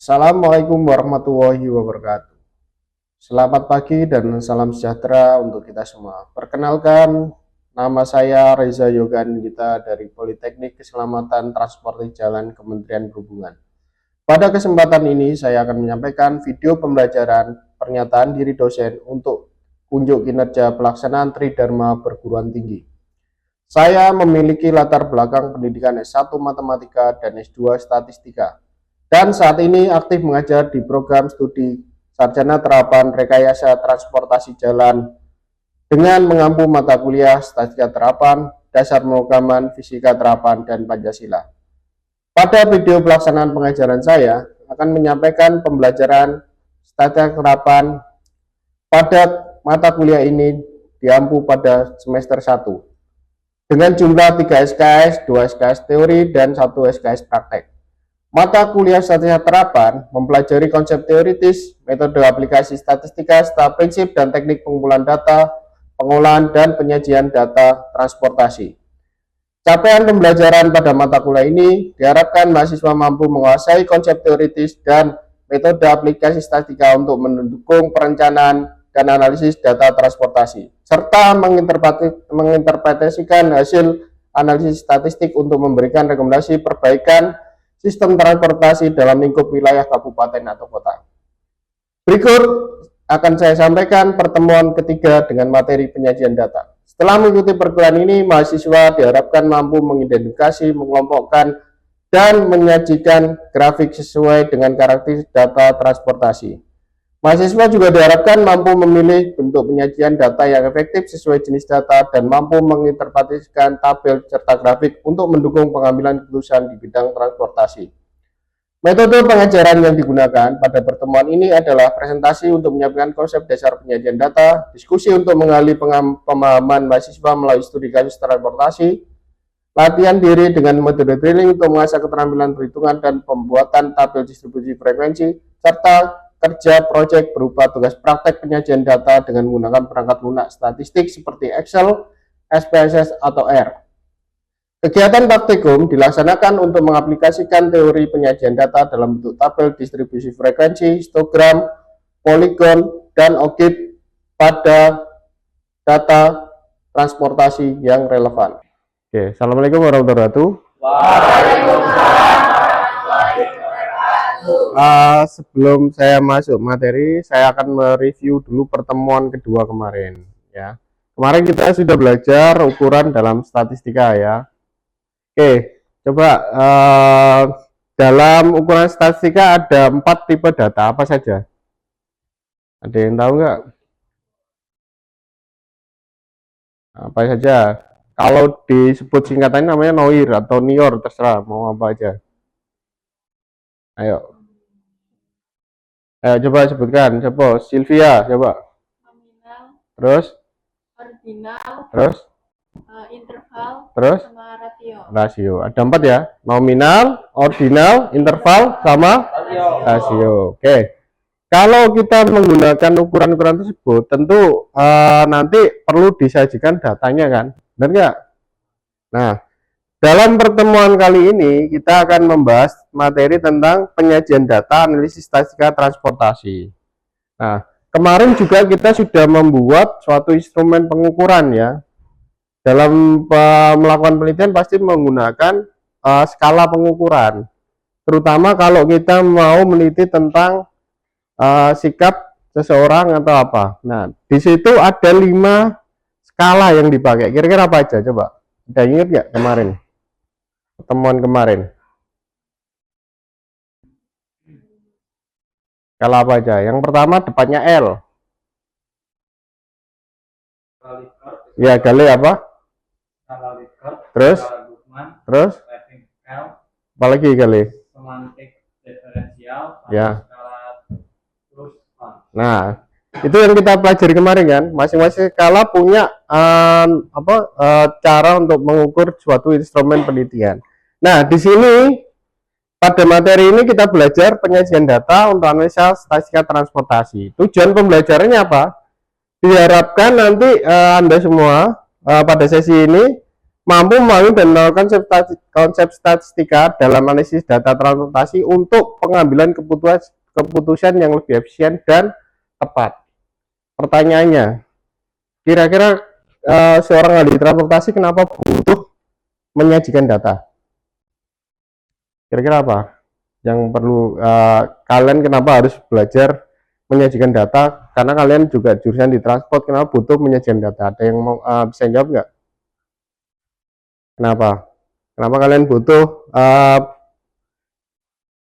Assalamualaikum warahmatullahi wabarakatuh. Selamat pagi dan salam sejahtera untuk kita semua. Perkenalkan, nama saya Reza Yoga Nindita dari Politeknik Keselamatan Transportasi Jalan Kementerian Perhubungan. Pada kesempatan ini, saya akan menyampaikan video pembelajaran pernyataan diri dosen untuk unjuk kinerja pelaksanaan Tridharma Perguruan Tinggi. Saya memiliki latar belakang pendidikan S1 Matematika dan S2 Statistika. Dan saat ini aktif mengajar di program studi Sarjana Terapan Rekayasa Transportasi Jalan dengan mengampu mata kuliah Statistika Terapan, Dasar Pemrograman, Fisika Terapan, dan Pancasila. Pada video pelaksanaan pengajaran saya akan menyampaikan pembelajaran Statistika Terapan pada mata kuliah ini diampu pada semester 1 dengan jumlah 3 SKS, 2 SKS teori, dan 1 SKS praktek. Mata kuliah Statistika Terapan mempelajari konsep teoritis, metode aplikasi statistika, serta prinsip dan teknik pengumpulan data, pengolahan dan penyajian data transportasi. Capaian pembelajaran pada mata kuliah ini diharapkan mahasiswa mampu menguasai konsep teoritis dan metode aplikasi statistika untuk mendukung perencanaan dan analisis data transportasi, serta menginterpretasikan hasil analisis statistik untuk memberikan rekomendasi perbaikan sistem transportasi dalam lingkup wilayah kabupaten atau kota. Berikut akan saya sampaikan pertemuan ketiga dengan materi penyajian data. Setelah mengikuti perkuliahan ini, mahasiswa diharapkan mampu mengidentifikasi, mengelompokkan, dan menyajikan grafik sesuai dengan karakteristik data transportasi. Mahasiswa juga diharapkan mampu memilih bentuk penyajian data yang efektif sesuai jenis data dan mampu menginterpretasikan tabel serta grafik untuk mendukung pengambilan keputusan di bidang transportasi. Metode pengajaran yang digunakan pada pertemuan ini adalah presentasi untuk menyampaikan konsep dasar penyajian data, diskusi untuk menggali pemahaman mahasiswa melalui studi kasus transportasi, latihan diri dengan metode drilling untuk mengasah keterampilan perhitungan dan pembuatan tabel distribusi frekuensi, serta kerja proyek berupa tugas praktek penyajian data dengan menggunakan perangkat lunak statistik seperti Excel, SPSS, atau R. Kegiatan praktikum dilaksanakan untuk mengaplikasikan teori penyajian data dalam bentuk tabel distribusi frekuensi, histogram, poligon, dan objek pada data transportasi yang relevan. Oke, Assalamualaikum warahmatullahi wabarakatuh. Waalaikumsalam. Sebelum saya masuk materi, saya akan mereview dulu pertemuan kedua kemarin. Ya, kemarin kita sudah belajar ukuran dalam statistika ya. Oke, coba dalam ukuran statistika ada 4 tipe data, apa saja? Ada yang tahu nggak? Apa saja? Kalau disebut singkatannya namanya NOIR atau NIOR, terserah mau apa aja. Ayo. Coba sebutkan, coba Sylvia, coba. Nominal. Terus? Ordinal. Terus? Interval. Terus? Sama rasio. Rasio. Ada 4 ya. Nominal, ordinal, interval, sama rasio. Oke. Kalau kita menggunakan ukuran-ukuran tersebut, tentu nanti perlu disajikan datanya kan, benar nggak? Nah, dalam pertemuan kali ini kita akan membahas materi tentang penyajian data analisis statistika transportasi. Nah, kemarin juga kita sudah membuat suatu instrumen pengukuran ya. Dalam melakukan penelitian pasti menggunakan skala pengukuran. Terutama kalau kita mau meneliti tentang sikap seseorang atau apa. Nah, di situ ada 5 skala yang dipakai. Kira-kira apa aja coba? Ada ingat nggak kemarin? Pertemuan kemarin. Skala apa aja? Yang pertama depannya L. Ya, Gale apa? Terus? Terus? Apalagi Gale? Semantik diferensial. Ya. Nah, itu yang kita pelajari kemarin kan. Masing-masing skala punya cara untuk mengukur suatu instrumen penelitian. Nah, di sini pada materi ini kita belajar penyajian data untuk analisa statistika transportasi. Tujuan pembelajarannya apa? Diharapkan nanti Anda semua pada sesi ini mampu memahami dan melakukan konsep statistika dalam analisis data transportasi untuk pengambilan keputusan yang lebih efisien dan tepat. Pertanyaannya, kira-kira seorang ahli transportasi kenapa butuh menyajikan data? Kira-kira apa yang perlu kalian kenapa harus belajar menyajikan data? Karena kalian juga jurusan di transport, kenapa butuh menyajikan data? Ada yang mau bisa jawab nggak? Kenapa? Kenapa kalian butuh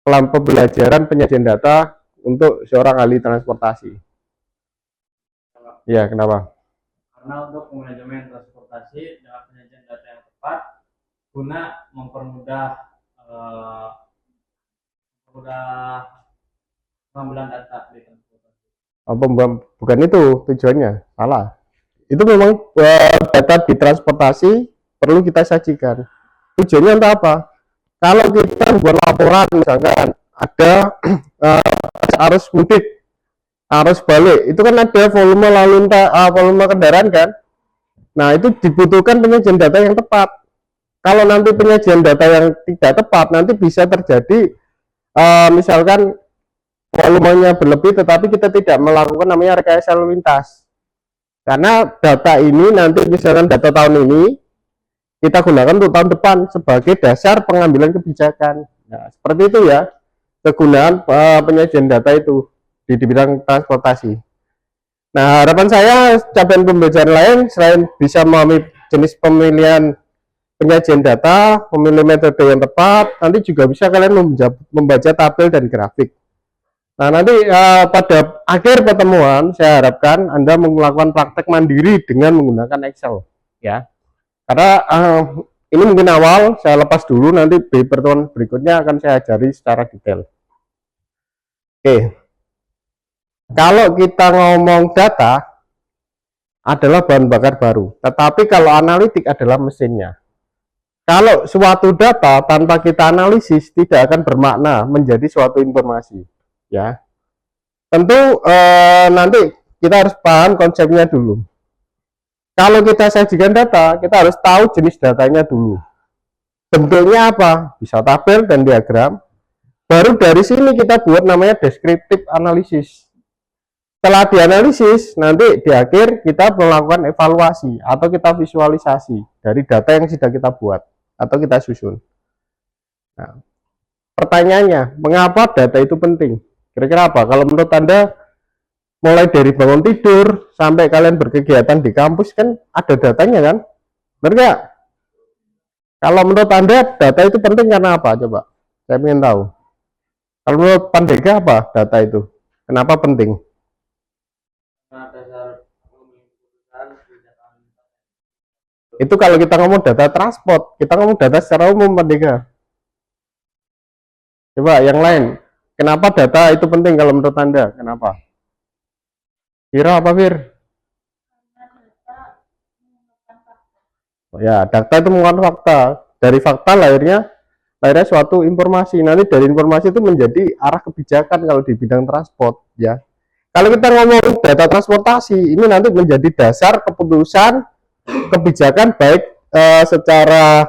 pembelajaran penyajian data untuk seorang ahli transportasi? Ya, kenapa? Karena untuk manajemen transportasi dengan penyajian data yang tepat guna mempermudah pengambilan data di transportasi. Bukan itu tujuannya, salah. Itu memang data di transportasi perlu kita sajikan. Tujuannya untuk apa? Kalau kita buat laporan misalkan ada arus mudik, arus balik, itu kan ada volume volume kendaraan kan. Nah, itu dibutuhkan penyajian data yang tepat. Kalau nanti penyajian data yang tidak tepat, nanti bisa terjadi misalkan volumenya berlebih tetapi kita tidak melakukan namanya rekayasa lalu lintas. Karena data ini nanti misalkan data tahun ini kita gunakan untuk tahun depan sebagai dasar pengambilan kebijakan. Nah, seperti itu ya kegunaan penyajian data itu di bidang transportasi. Nah, harapan saya capaian pembelajaran lain selain bisa memahami jenis pemilihan penyajian data, memilih metode yang tepat, nanti juga bisa kalian membaca tabel dan grafik. Nah, nanti pada akhir pertemuan saya harapkan Anda melakukan praktek mandiri dengan menggunakan Excel, ya. Karena ini mungkin awal, saya lepas dulu, nanti di pertemuan berikutnya akan saya ajari secara detail. Oke. Kalau kita ngomong data adalah bahan bakar baru, tetapi kalau analitik adalah mesinnya. Kalau suatu data tanpa kita analisis tidak akan bermakna menjadi suatu informasi, ya. Tentu nanti kita harus paham konsepnya dulu. Kalau kita sajikan data, kita harus tahu jenis datanya dulu. Bentuknya apa? Bisa tabel dan diagram. Baru dari sini kita buat namanya descriptive analysis. Setelah dianalisis, nanti di akhir kita melakukan evaluasi atau kita visualisasi dari data yang sudah kita buat atau kita susun. Nah, pertanyaannya, mengapa data itu penting? Kira-kira apa? Kalau menurut Anda, mulai dari bangun tidur sampai kalian berkegiatan di kampus kan ada datanya kan? Benar nggak? Kalau menurut Anda, data itu penting karena apa? Coba, saya ingin tahu. Kalau menurut Pandega apa data itu? Kenapa penting? Itu kalau kita ngomong data transport, kita ngomong data secara umum, Pandega. Coba yang lain, kenapa data itu penting kalau menurut Anda? Kenapa? Kira apa, Fir? Oh, ya, data itu menggunakan fakta. Dari fakta lahirnya suatu informasi. Nanti dari informasi itu menjadi arah kebijakan kalau di bidang transport, ya. Kalau kita ngomong data transportasi, ini nanti menjadi dasar keputusan kebijakan baik secara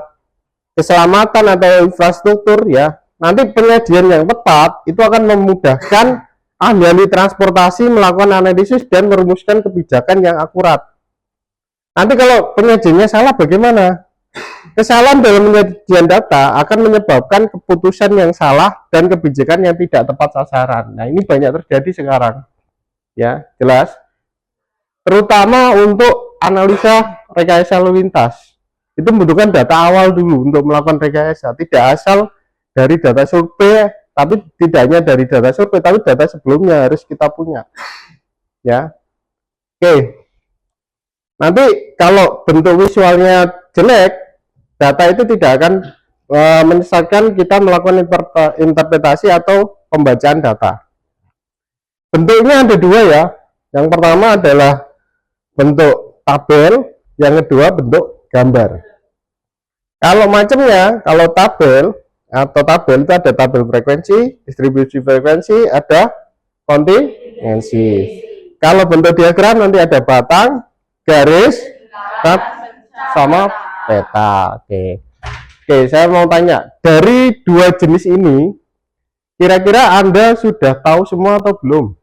keselamatan atau infrastruktur, ya. Nanti penyajian yang tepat itu akan memudahkan ahli transportasi melakukan analisis dan merumuskan kebijakan yang akurat. Nanti kalau penyajiannya salah bagaimana? Kesalahan dalam penyajian data akan menyebabkan keputusan yang salah dan kebijakan yang tidak tepat sasaran. Nah, ini banyak terjadi sekarang. Ya, jelas. Terutama untuk analisa rekayasa lalu lintas. Itu membutuhkan data awal dulu untuk melakukan rekayasa, tidak asal dari data survei, tapi tidak hanya dari data survei, tapi data sebelumnya harus kita punya. Ya. Oke. Nanti kalau bentuk visualnya jelek, data itu tidak akan menyesatkan kita melakukan interpretasi atau pembacaan data. Bentuknya ada dua ya. Yang pertama adalah bentuk tabel, yang kedua bentuk gambar. Kalau macamnya, kalau tabel itu ada tabel frekuensi, distribusi frekuensi, ada kontingensi. Kalau bentuk diagram nanti ada batang, garis, tab, sama peta. Oke, saya mau tanya, dari dua jenis ini, kira-kira Anda sudah tahu semua atau belum?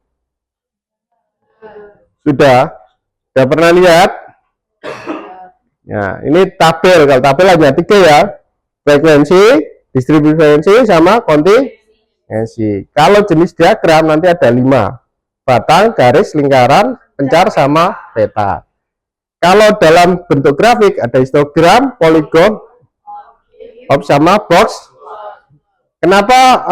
Sudah? Sudah pernah lihat? Ya, ini tabel. Kalau tabel hanya 3 ya. Frekuensi, distribusi frekuensi, sama kontingensi. Kalau jenis diagram nanti ada 5. Batang, garis, lingkaran, pencar, sama peta. Kalau dalam bentuk grafik ada histogram, poligon, sama box. Kenapa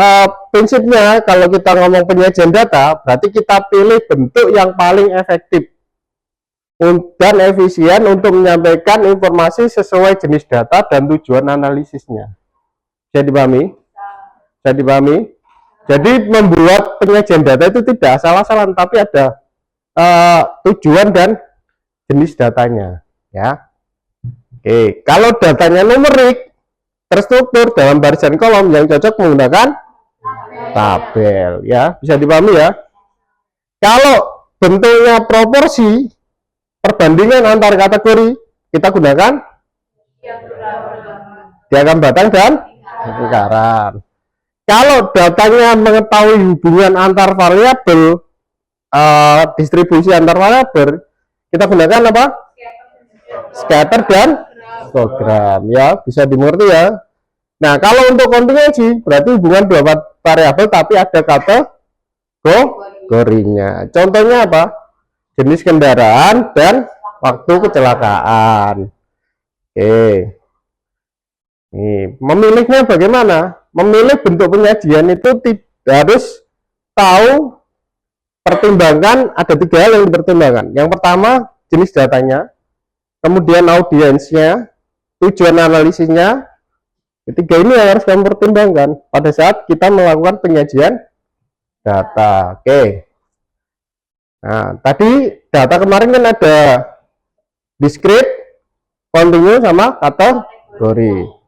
prinsipnya kalau kita ngomong penyajian data, berarti kita pilih bentuk yang paling efektif dan efisien untuk menyampaikan informasi sesuai jenis data dan tujuan analisisnya. Bisa dipahami? Bisa dipahami? Jadi membuat penyajian data itu tidak asal-asalan, tapi ada tujuan dan jenis datanya. Ya. Oke, kalau datanya numerik, terstruktur dalam barisan kolom, yang cocok menggunakan tabel. Ya, bisa dipahami ya. Kalau bentuknya proporsi, perbandingan antar kategori, kita gunakan diagram batang dan lingkaran. Kalau datanya mengetahui hubungan antar variabel, distribusi antar variabel, kita gunakan apa? Scatter dan histogram. Ya, bisa dimengerti ya. Nah, kalau untuk kontingensi berarti hubungan dua variabel tapi ada kategorinya. Contohnya apa? Jenis kendaraan dan waktu kecelakaan. Oke. Nih, memilihnya bagaimana? Memilih bentuk penyajian itu tidak harus tahu, pertimbangkan ada 3 hal yang dipertimbangkan. Yang pertama, jenis datanya, kemudian audiensnya, tujuan analisisnya. Ketiga ini yang harus kami pertimbangkan pada saat kita melakukan penyajian data. Oke. Nah, tadi data kemarin kan ada discrete, continue, sama kategori.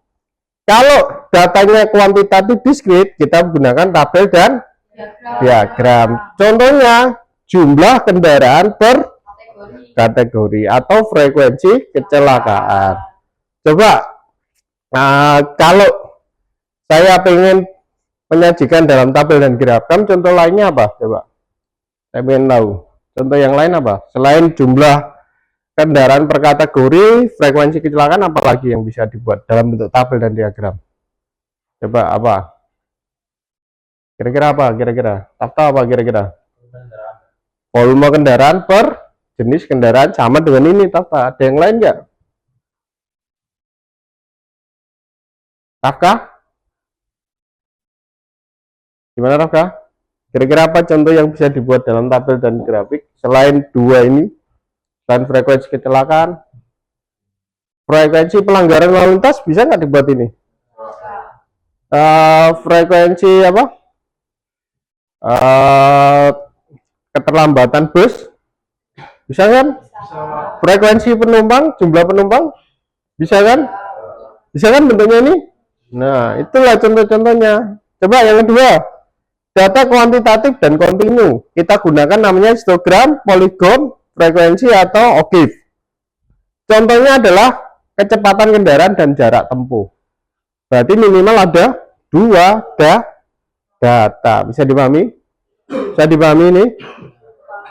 Kalau datanya kuantitatif discrete, kita menggunakan tabel dan diagram. Contohnya jumlah kendaraan per kategori atau frekuensi kecelakaan. Coba kalau saya ingin menyajikan dalam tabel dan diagram, contoh lainnya apa? Coba saya ingin tahu. Contoh yang lain apa? Selain jumlah kendaraan per kategori, frekuensi kecelakaan, apalagi yang bisa dibuat dalam bentuk tabel dan diagram? Coba apa? Kira-kira apa? Kira-kira tahu apa kira-kira? Volume kendaraan per jenis kendaraan sama dengan ini, Tafta. Ada yang lain nggak? Rafka? Gimana Rafka? Kira-kira apa contoh yang bisa dibuat dalam tabel dan grafik selain 2 ini? Selain frekuensi kecelakaan, frekuensi pelanggaran lalu lintas bisa nggak dibuat ini? Frekuensi apa? Keterlambatan bus bisa kan? Frekuensi penumpang, jumlah penumpang bisa kan? Bisa kan bentuknya ini? Nah, itulah contoh-contohnya. Coba yang kedua, data kuantitatif dan kontinu. Kita gunakan namanya histogram, poligon, frekuensi, atau OGIF. Contohnya adalah kecepatan kendaraan dan jarak tempuh. Berarti minimal ada 2 data. Bisa dipahami? Bisa dipahami ini?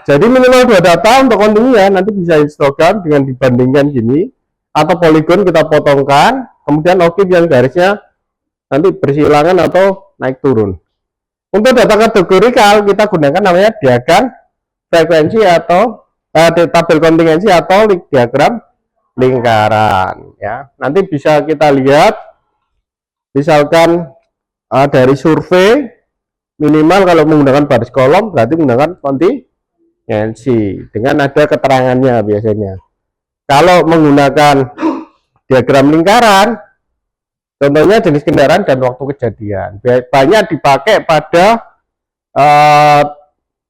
Jadi minimal 2 data untuk kontinu ya. Nanti bisa histogram dengan dibandingkan gini, atau poligon kita potongkan, kemudian OGIF yang garisnya nanti bersilangan atau naik turun. Untuk data kategorikal kita gunakan namanya diagram frekuensi atau tabel kontingensi atau diagram lingkaran ya. Nanti bisa kita lihat misalkan dari survei, minimal kalau menggunakan baris kolom berarti menggunakan kontingensi dengan ada keterangannya biasanya. Kalau menggunakan diagram lingkaran, contohnya jenis kendaraan dan waktu kejadian, banyak dipakai pada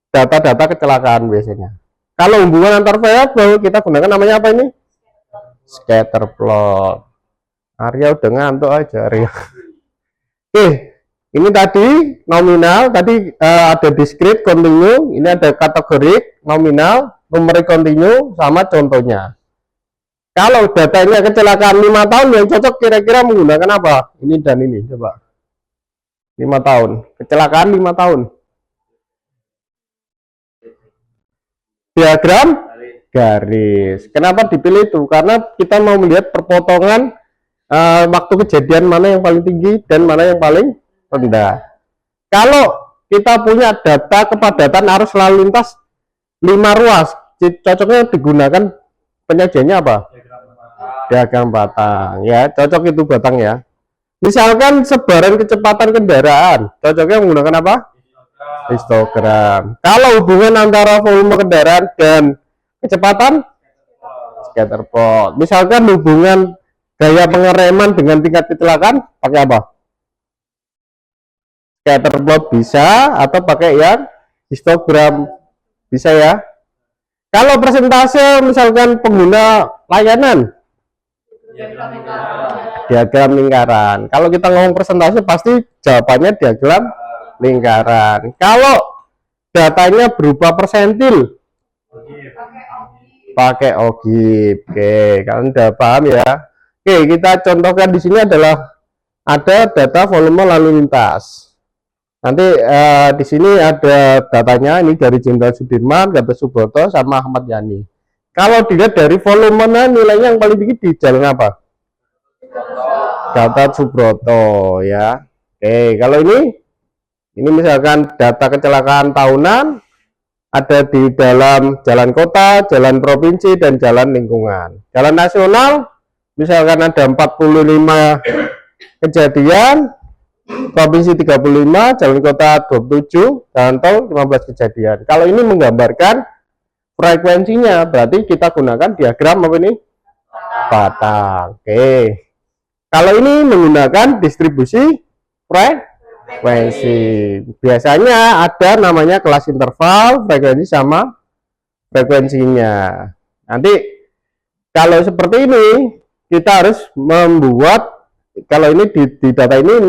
data-data kecelakaan biasanya. Kalau hubungan antar variabel kita gunakan namanya apa ini? Scatter plot. Arya udah ngantuk aja Arya. Oke, ini tadi nominal, tadi ada discrete, continue, ini ada kategori, nominal, numerik, continue, sama contohnya. Kalau datanya kecelakaan 5 tahun yang cocok kira-kira menggunakan apa? Ini dan ini, coba. 5 tahun. Kecelakaan 5 tahun. Diagram garis. Kenapa dipilih itu? Karena kita mau melihat perpotongan waktu kejadian mana yang paling tinggi dan mana yang paling rendah. Kalau kita punya data kepadatan arus lalu lintas 5 ruas, cocoknya digunakan penyajiannya apa? Diagram batang. Ya, cocok itu batang ya. Misalkan sebaran kecepatan kendaraan, cocoknya menggunakan apa? Histogram. Kalau hubungan antara volume kendaraan dan kecepatan, scatter plot. Misalkan hubungan gaya pengereman dengan tingkat kecelakaan, pakai apa? Scatter plot bisa, atau pakai yang histogram bisa ya. Kalau persentase misalkan pengguna layanan, diagram lingkaran. Kalau kita ngomong persentase pasti jawabannya diagram lingkaran. Kalau datanya berupa persentil, pakai ogib. Oke, kalian udah paham ya. Oke, kita contohkan di sini adalah ada data volume lalu lintas. Nanti di sini ada datanya, ini dari Jenderal Sudirman, Gatot Subroto, sama Ahmad Yani. Kalau dilihat dari volumenya, nilainya yang paling tinggi di jalan apa? Gatot Subroto ya. Oke, kalau ini misalkan data kecelakaan tahunan ada di dalam jalan kota, jalan provinsi, dan jalan lingkungan. Jalan nasional misalkan ada 45 kejadian, provinsi 35, jalan kota 27, jalan tol 15 kejadian. Kalau ini menggambarkan frekuensinya, berarti kita gunakan diagram apa ini? Batang. Oke. Kalau ini menggunakan distribusi frekuensi. Biasanya ada namanya kelas interval, frekuensi sama frekuensinya. Nanti kalau seperti ini, kita harus membuat, kalau ini di data ini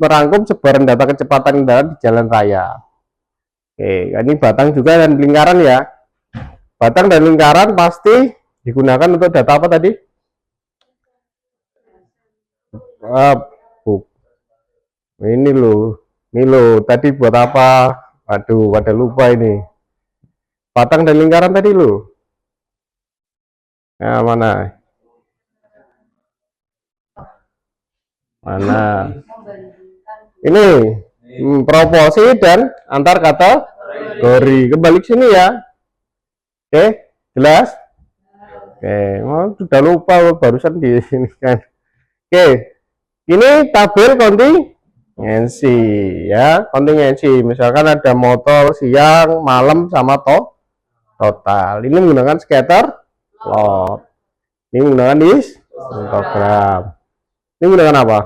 merangkum sebaran data kecepatan kendaraan di jalan raya. Oke, ini batang juga dan lingkaran ya. Batang dan lingkaran pasti digunakan untuk data apa tadi? Ini loh, tadi buat apa? Waduh, pada lupa ini. Batang dan lingkaran tadi loh. Nah, mana? Ini proporsi dan antar kategori. Kembali ke sini ya. Oke, jelas? Oke, sudah lupa barusan di sini kan. Oke, ini tabel kontingensi ya, kontingensi. Misalkan ada motor siang, malam, sama total. Ini menggunakan scatter plot. Ini menggunakan histogram. Ini menggunakan apa?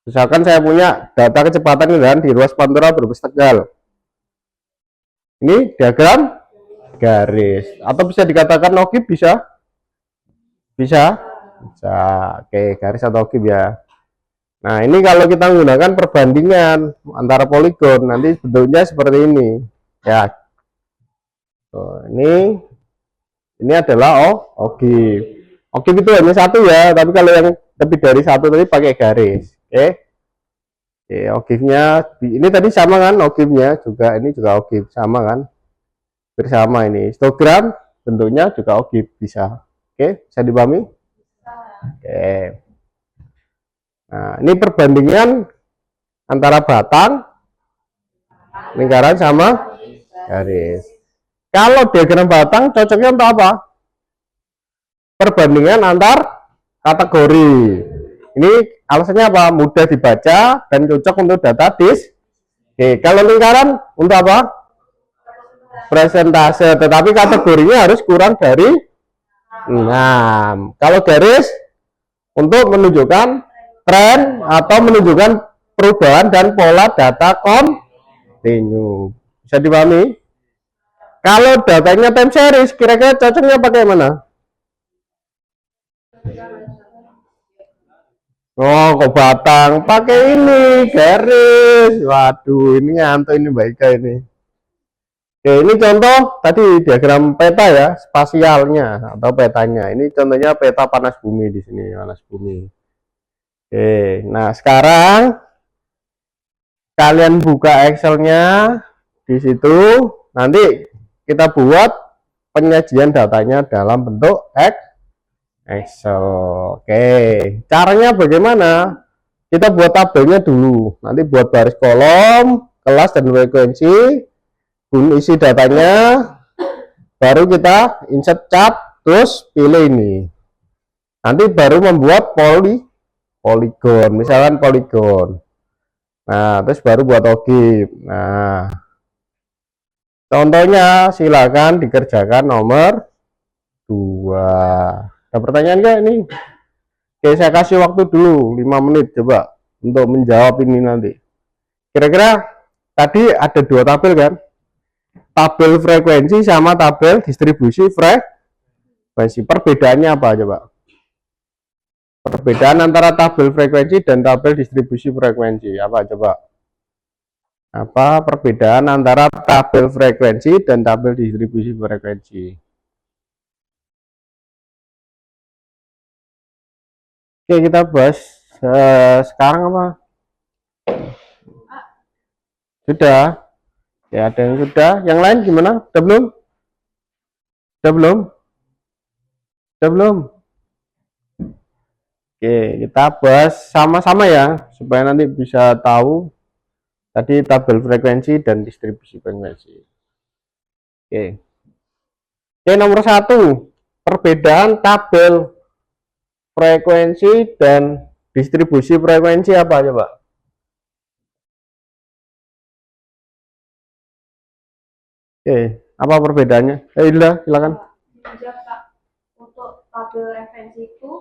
Misalkan saya punya data kecepatan kendaraan di ruas Pantura Brebes Tegal. Ini diagram garis, atau bisa dikatakan ogib bisa? Bisa. Oke, garis atau ogib ya. Nah, ini kalau kita menggunakan perbandingan antara poligon, nanti bentuknya seperti ini. Ya. Ini adalah ogib. Ogib itu hanya satu ya, tapi kalau yang lebih dari satu tadi pakai garis. Oke, ogibnya ini tadi sama kan, ogibnya juga, ini juga ogib sama kan, bersama. Ini histogram bentuknya juga ogib bisa. Oke, bisa dipahami? Oke, nah ini perbandingan antara batang, lingkaran, sama garis. Kalau diagram batang cocoknya untuk apa? Perbandingan antar kategori. Ini alasannya apa? Mudah dibaca dan cocok untuk data Oke, kalau lingkaran untuk apa? Presentase, tetapi kategorinya harus kurang dari 6. Kalau garis untuk menunjukkan tren atau menunjukkan perubahan dan pola data kontinu. Bisa dipahami? Kalau datanya time series, kira-kira cocoknya pakai mana? Oh, kok batang? Pakai ini, garis. Waduh, ini ngantuk ini baik ini. Oke, ini contoh tadi diagram peta ya, spasialnya atau petanya. Ini contohnya peta panas bumi di sini, panas bumi. Oke, nah sekarang kalian buka Excel-nya di situ. Nanti kita buat penyajian datanya dalam bentuk Excel. Oke, caranya bagaimana? Kita buat tabelnya dulu. Nanti buat baris kolom, kelas dan frekuensi, isi datanya, baru kita insert chart, terus pilih ini. Nanti baru membuat poligon, misalkan poligon. Nah, terus baru buat ogib. Nah, contohnya silakan dikerjakan nomor 2. Ada pertanyaan nggak ini? Oke, saya kasih waktu dulu 5 menit coba untuk menjawab ini nanti. Kira-kira tadi ada 2 tabel kan? Tabel frekuensi sama tabel distribusi frekuensi. Perbedaannya apa coba? Perbedaan antara tabel frekuensi dan tabel distribusi frekuensi apa coba? Apa perbedaan antara tabel frekuensi dan tabel distribusi frekuensi? Oke, kita bahas sekarang apa? Sudah? Ya, ada yang sudah. Yang lain gimana? Sudah belum? Sudah belum? Sudah belum? Oke, kita bahas sama-sama ya, supaya nanti bisa tahu tadi tabel frekuensi dan distribusi frekuensi. Oke. Oke, nomor 1, perbedaan tabel frekuensi dan distribusi frekuensi apa coba? Oke, apa perbedaannya? Hilda, silakan. Menjawab, Kak. Untuk tabel referensi itu,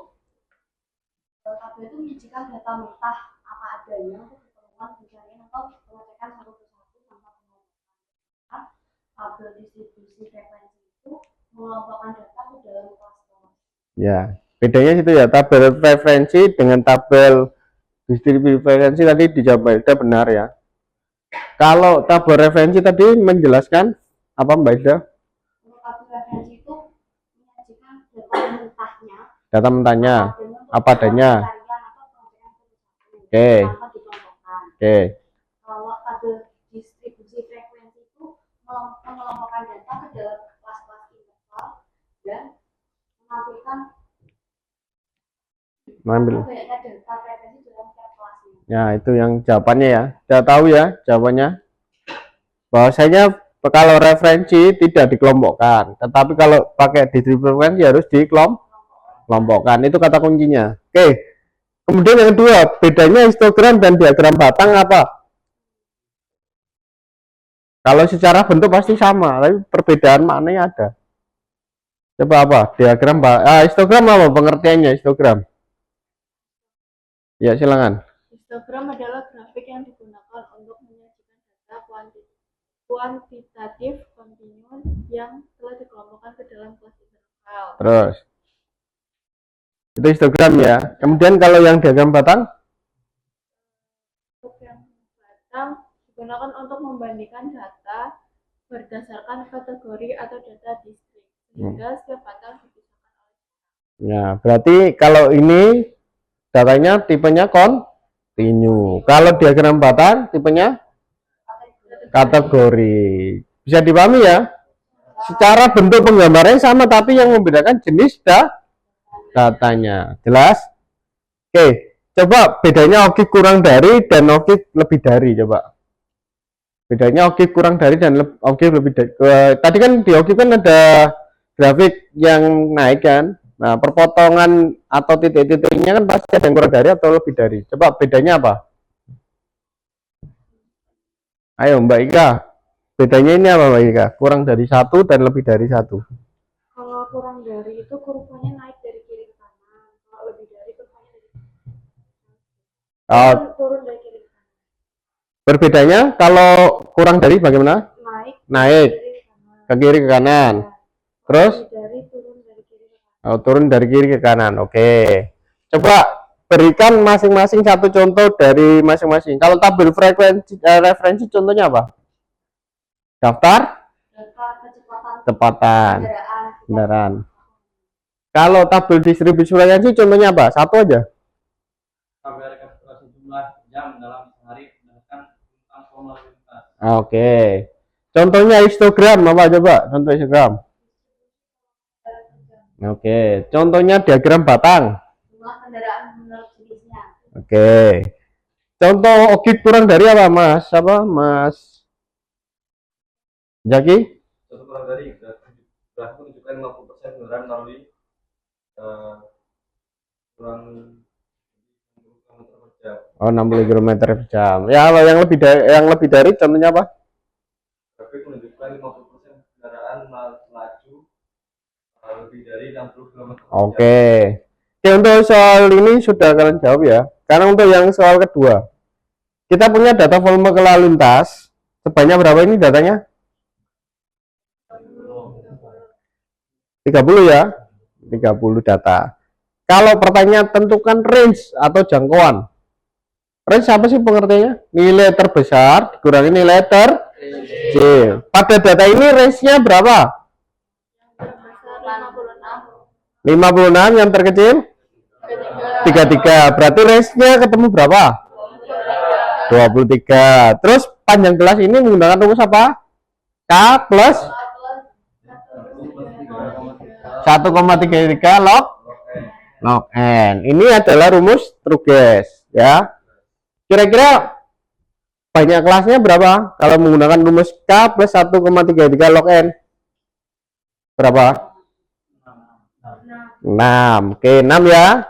tabel itu menyajikan data mentah apa adanya untuk keperluan pencarian atau pengecekan satu persatu tanpa pengelompokkan. Tabel distribusi frekuensi itu mengelompokkan data ke dalam kelas-kelas. Ya, bedanya situ ya, tabel referensi dengan tabel distribusi frekuensi tadi dijawab Mbak benar ya. Kalau tabel referensi tadi menjelaskan apa Mbak Ida? Untuk tabel referensi itu menyajikan data mentahnya. Data mentahnya apa adanya? Oke. Oke. Kalau tabel distribusi frekuensi itu mengelompokkan data ke dalam kelas-kelas interval dan mengambil banyaknya data frekuensi dalam setiap kelasnya. Ya, itu yang jawabannya ya. Sudah tahu ya jawabannya? Bahwasanya kalau referensi tidak dikelompokkan, tetapi kalau pakai distribusi frekuensi harus dikelompokkan. Itu kata kuncinya. Oke. Kemudian yang kedua, bedanya histogram dan diagram batang apa? Kalau secara bentuk pasti sama, tapi perbedaan maknanya ada. Coba apa? Diagram histogram apa pengertiannya histogram? Ya, silakan. Histogram adalah grafik yang digunakan untuk menyajikan data kuantitatif kontinu yang telah dikelompokkan ke dalam kelas interval. Terus. Itu histogram ya. Kemudian kalau yang diagram batang? Diagram batang digunakan untuk membandingkan data berdasarkan kategori atau data distrik, sehingga setiap batang dipisahkan oleh. Ya, berarti kalau ini datanya tipenya kontinu. Kalau diagram batang tipenya kategori. Bisa dipahami ya? Secara bentuk penggambarannya sama, tapi yang membedakan jenis datanya. Jelas? Oke, coba bedanya ogib kurang dari dan ogib lebih dari, coba. Bedanya ogib kurang dari dan ogib lebih dari. Tadi kan di ogib kan ada grafik yang naik kan. Nah, perpotongan atau titik-titiknya kan pasti ada yang kurang dari atau lebih dari. Coba bedanya apa? Ayo Mbak Ika, bedanya ini apa Mbak Ika? Kurang dari 1 dan lebih dari 1. Kalau kurang dari itu kurvanya naik dari kiri ke kanan. Kalau lebih dari kurvanya dari turun dari kiri ke kanan. Berbedanya kalau kurang dari bagaimana? Naik ke kiri ke kanan. Terus? Turun dari kiri ke kanan. Oke. Coba berikan masing-masing satu contoh dari masing-masing. Kalau tabel frekuensi referensi contohnya apa? Daftar kecepatan kendaraan. kendaraan. Kalau tabel distribusi frekuensi contohnya apa? Satu aja. Tabel rekapitulasi jumlah jam dalam sehari berdasarkan tentang pola lalu lintas. Oke. Contohnya histogram apa coba? Contoh histogram. Oke. Contohnya diagram batang. Jumlah kendaraan menurut jenisnya. Oke. Contoh ogit kurang dari apa, Mas? Apa, Mas Jaki? Satu kurang dari grafik menunjukkan 50% kendaraan melalui kurang 60 km per jam. Oh, 60 km per jam. Ya, kalau yang lebih dari contohnya apa? Grafik menunjukkan 50% kendaraan melaju lebih dari 60 km per jam. Oke. Oke, untuk soal ini sudah kalian jawab ya. Karena untuk yang soal kedua, kita punya data volume ke lalu lintas. Sebanyak berapa ini datanya? 30 ya. 30 data. Kalau pertanyaan tentukan range atau jangkauan. Range apa sih pengertiannya? Nilai terbesar dikurangi nilai terkecil. Pada data ini range-nya berapa? 56, yang terkecil 33. Berarti range-nya ketemu berapa? 23. Terus panjang kelas ini menggunakan rumus apa? K plus 1,33 log n. Ini adalah rumus Truges ya. Kira-kira banyak kelasnya berapa? Kalau menggunakan rumus K plus 1,33 log n. Berapa? 6. Oke, 6 ya.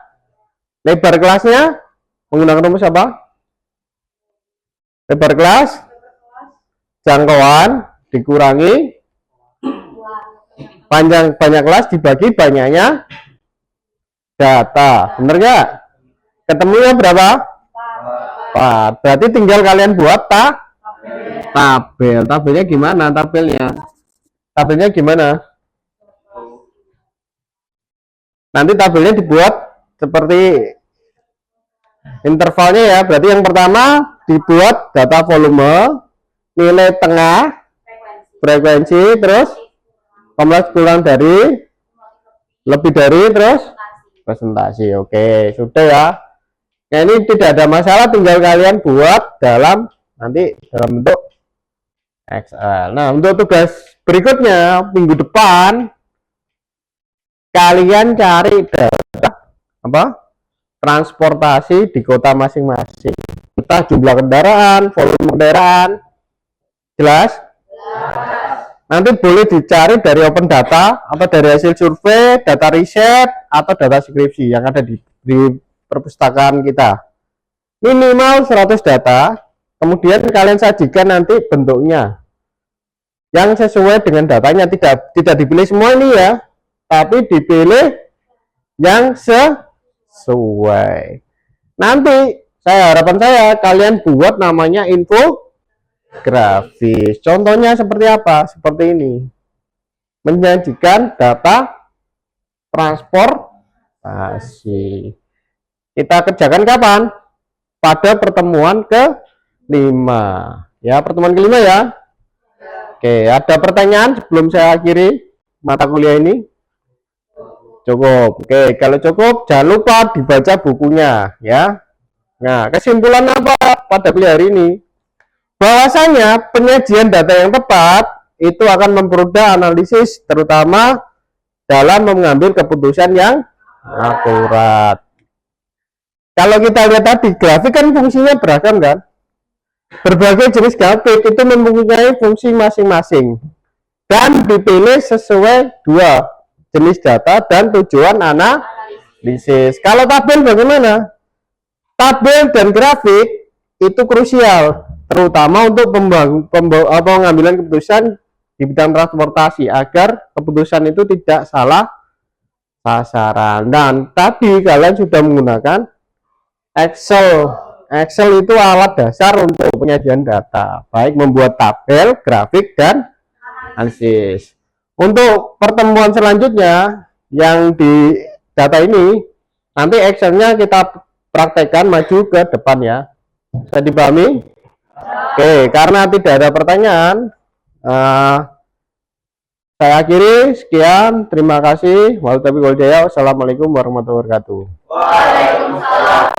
Lebar kelasnya menggunakan rumus apa? Lebar kelas jangkauan dikurangi panjang banyak kelas dibagi banyaknya data. Bener nggak? Ketemunya berapa? 4. Berarti tinggal kalian buat tabel. Tabelnya gimana? Tabelnya gimana? Nanti tabelnya dibuat seperti intervalnya ya. Berarti yang pertama dibuat data volume, nilai tengah, frekuensi, terus kompleks kurang dari, lebih dari, terus presentasi. Oke, sudah ya. Nah, ini tidak ada masalah, tinggal kalian buat nanti dalam bentuk Excel. Nah, untuk tugas berikutnya minggu depan kalian cari data transportasi di kota masing-masing, entah jumlah kendaraan, volume kendaraan. Jelas? Nanti boleh dicari dari open data atau dari hasil survei, data riset, atau data skripsi yang ada di perpustakaan kita. Minimal 100 data, kemudian kalian sajikan nanti bentuknya yang sesuai dengan datanya. Tidak dipilih semua ini ya, tapi dipilih yang sesuai. Nanti harapan saya kalian buat namanya infografis. Contohnya seperti apa? Seperti ini. Menyajikan data transportasi. Kita kerjakan kapan? Pada pertemuan ke-5. Ya, pertemuan ke-5 ya. Oke, ada pertanyaan sebelum saya akhiri mata kuliah ini? Cukup. Oke, kalau cukup jangan lupa dibaca bukunya ya. Nah, kesimpulan apa pada kuliah hari ini? Bahwasanya penyajian data yang tepat itu akan mempermudah analisis, terutama dalam mengambil keputusan yang akurat. Kalau kita lihat tadi, grafik kan fungsinya beragam kan? Berbagai jenis grafik itu mempunyai fungsi masing-masing dan dipilih sesuai dua jenis data dan tujuan analisis. Kalau tabel bagaimana? Tabel dan grafik itu krusial, terutama untuk pengambilan keputusan di bidang transportasi agar keputusan itu tidak salah sasaran. Dan tadi kalian sudah menggunakan Excel. Excel itu alat dasar untuk penyajian data, baik membuat tabel, grafik, dan analisis. Untuk pertemuan selanjutnya yang di data ini, nanti Excel-nya kita praktekkan maju ke depan ya. Bisa dipahami? Oke, karena tidak ada pertanyaan, Saya akhiri, sekian, terima kasih. Wassalamualaikum warahmatullahi wabarakatuh. Waalaikumsalam.